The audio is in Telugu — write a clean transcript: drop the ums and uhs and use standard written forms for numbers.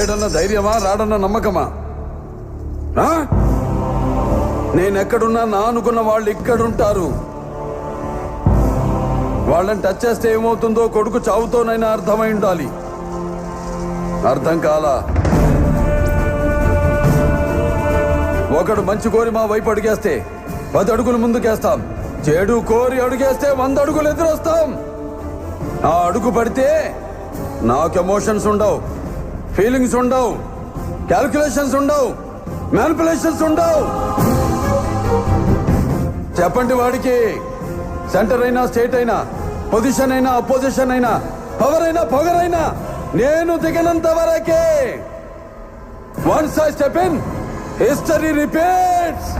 వస్తాడన్న ధైర్యమా రాడన్న నమ్మకమా? నేనెక్కడున్నా నా అనుకున్న వాళ్ళు ఇక్కడుంటారు. వాళ్ళని టచ్ చేస్తే ఏమవుతుందో కొడుకు చావుతోనైనా అర్థమై ఉండాలి. అర్థం కాలా? ఒకడు మంచి కోరి మా వైపు అడుగేస్తే 10 అడుగులు ముందుకేస్తాం. చెడు కోరి అడుగేస్తే 100 అడుగులు ఎదురొస్తాం. ఆ అడుగు పడితే నాకు ఎమోషన్స్ ఉండవు, ఫీలింగ్స్ ఉండవు, క్యాల్కులేషన్స్ ఉండవు, మ్యానిపులేషన్స్ ఉండవు. చెప్పండి వాడికి. సెంటర్ అయినా, స్టేట్ అయినా, పొజిషన్ అయినా, అపోజిషన్ అయినా, పవర్ అయినా, పొగరైనా నేను దిగనంత వరకే. Once I step in, history repeats.